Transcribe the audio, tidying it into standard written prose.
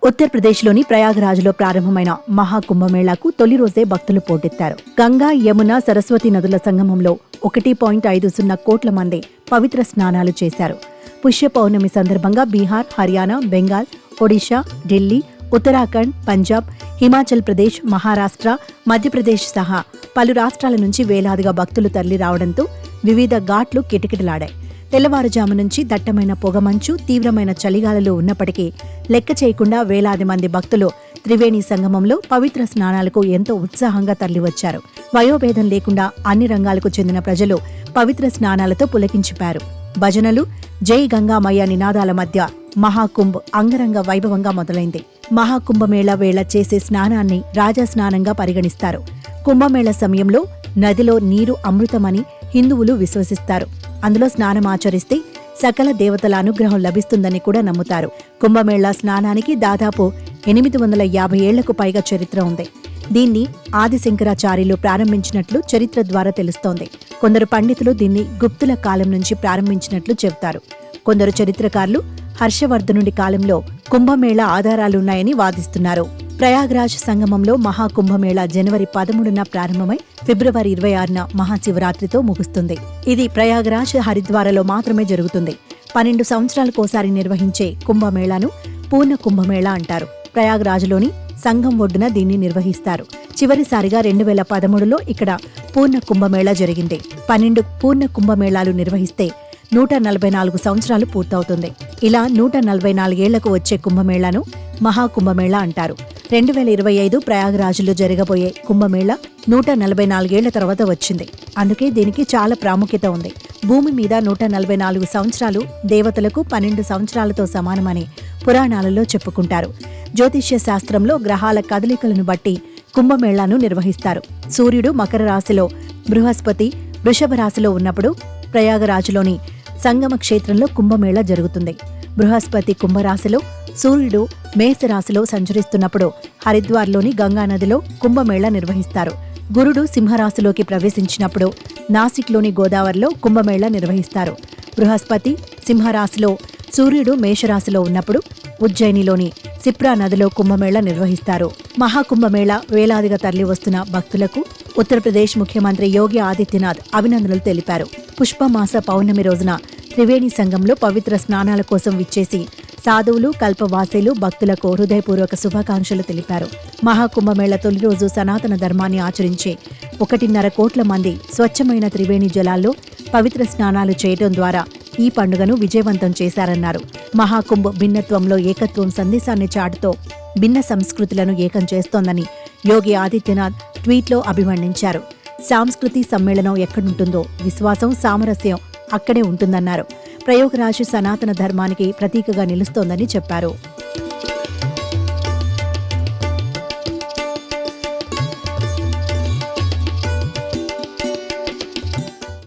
ఉత్తరప్రదేశ్లోని ప్రయాగరాజ్లో ప్రారంభమైన మహాకుంభమేళాకు తొలి రోజే భక్తులు పోటెత్తారు. గంగా, యమున, సరస్వతి నదుల సంగమంలో 1.50 కోట్ల మంది పవిత్ర స్నానాలు చేశారు. పుష్య పౌర్ణమి సందర్భంగా బీహార్, హర్యానా, బెంగాల్, ఒడిషా, ఢిల్లీ, ఉత్తరాఖండ్, పంజాబ్, హిమాచల్ ప్రదేశ్, మహారాష్ట్ర, మధ్యప్రదేశ్ సహా పలు రాష్ట్రాల నుంచి వేలాదిగా భక్తులు తరలి రావడంతో వివిధ ఘాట్లు కిటకిటలాడాయి. తెల్లవారుజాము నుంచి దట్టమైన పొగమంచు, తీవ్రమైన చలిగాలులు ఉన్నప్పటికీ లెక్క చేయకుండా వేలాది మంది భక్తులు త్రివేణి సంగమంలో పవిత్ర స్నానాలకు ఎంతో ఉత్సాహంగా తరలివచ్చారు. వయోభేదం లేకుండా అన్ని రంగాలకు చెందిన ప్రజలు పవిత్ర స్నానాలతో పులకించిపారు. భజనలు, జై గంగామయ్య నినాదాల మధ్య మహాకుంభ్ అంగరంగ వైభవంగా మొదలైంది. మహాకుంభమేళ వేళ చేసే స్నానాన్ని రాజా స్నానంగా పరిగణిస్తారు. కుంభమేళ సమయంలో నదిలో నీరు అమృతమని హిందువులు విశ్వసిస్తారు. అందులో స్నానమాచరిస్తే సకల దేవతల అనుగ్రహం లభిస్తుందని కూడా నమ్ముతారు. కుంభమేళా స్నానానికి దాదాపు 850 ఏళ్లకు పైగా చరిత్ర ఉంది. దీన్ని ఆదిశంకరాచార్యులు ప్రారంభించినట్లు చరిత్ర ద్వారా తెలుస్తోంది. కొందరు పండితులు దీన్ని గుప్తుల కాలం నుంచి ప్రారంభించినట్లు చెబుతారు. కొందరు చరిత్రకారులు హర్షవర్ధనుడి కాలంలో కుంభమేళా ఆధారాలున్నాయని వాదిస్తున్నారు. ప్రయాగ్రాజ్ సంగమంలో మహాకుంభమేళా జనవరి 13న ప్రారంభమై ఫిబ్రవరి 26న మహాశివరాత్రితో ముగుస్తుంది. ఇది ప్రయాగ్రాజ్, హరిద్వారలో మాత్రమే జరుగుతుంది. 12 సంవత్సరాలకోసారి నిర్వహించే కుంభమేళాను పూర్ణ కుంభమేళా అంటారు. ప్రయాగ్రాజ్లోని సంగం ఒడ్డున దీన్ని నిర్వహిస్తారు. చివరిసారిగా 2013లో ఇక్కడ పూర్ణ కుంభమేళా జరిగింది. 12 పూర్ణ కుంభమేళాలు నిర్వహిస్తే 144 సంవత్సరాలు పూర్తవుతుంది. ఇలా 144 ఏళ్లకు వచ్చే కుంభమేళాను మహాకుంభమేళా అంటారు. 2025 ప్రయాగరాజ్లో జరగబోయే కుంభమేళా 144 ఏళ్ల తర్వాత వచ్చింది. అందుకే దీనికి చాలా ప్రాముఖ్యత ఉంది. భూమి మీద 144 సంవత్సరాలు దేవతలకు 12 సంవత్సరాలతో సమానమని పురాణాలలో చెప్పుకుంటారు. జ్యోతిష్య శాస్త్రంలో గ్రహాల కదలికలను బట్టి కుంభమేళాను నిర్వహిస్తారు. సూర్యుడు మకర రాశిలో, బృహస్పతి వృషభ రాశిలో ఉన్నప్పుడు ప్రయాగరాజ్లోని సంగమ క్షేత్రంలో కుంభమేళా జరుగుతుంది. బృహస్పతి కుంభరాశిలో, సూర్యుడు మేషరాశిలో సంచరిస్తున్నప్పుడు హరిద్వార్లోని గంగానదిలో కుంభమేళా నిర్వహిస్తారు. గురుడు సింహరాశిలోకి ప్రవేశించినప్పుడు నాసిక్లోని గోదావరిలో కుంభమేళా నిర్వహిస్తారు. బృహస్పతి సింహరాశిలో, సూర్యుడు మేషరాశిలో ఉన్నప్పుడు ఉజ్జయినిలోని సిప్రా నదిలో కుంభమేళా నిర్వహిస్తారు. మహాకుంభమేళా వేలాదిగా తరలివస్తున్న భక్తులకు ఉత్తరప్రదేశ్ ముఖ్యమంత్రి యోగి ఆదిత్యనాథ్ అభినందనలు తెలిపారు. పుష్పమాస పౌర్ణమి రోజున త్రివేణి సంగంలో పవిత్ర స్నానాల కోసం విచ్చేసి సాధువులు, కల్పవాసీలు భక్తులకు హృదయపూర్వక శుభాకాంక్షలు తెలిపారు. మహాకుంభమేళ తొలి రోజు సనాతన ధర్మాన్ని ఆచరించే 1.5 కోట్ల మంది స్వచ్ఛమైన త్రివేణి జలాల్లో పవిత్ర స్నానాలు చేయడం ద్వారా ఈ పండుగను విజయవంతం చేశారన్నారు. మహాకుంభ్ భిన్నత్వంలో ఏకత్వం సందేశాన్ని చాటుతో భిన్న సంస్కృతులను ఏకం చేస్తోందని యోగి ఆదిత్యనాథ్ ట్వీట్లో అభివర్ణించారు. సాంస్కృతి సమ్మేళనం ఎక్కడుంటుందో విశ్వాసం, సామరస్యం అక్కడే ఉంటుందన్నారు. ప్రయాగరాజ్ సనాతన ధర్మానికి ప్రతీకగా నిలుస్తోందని చెప్పారు.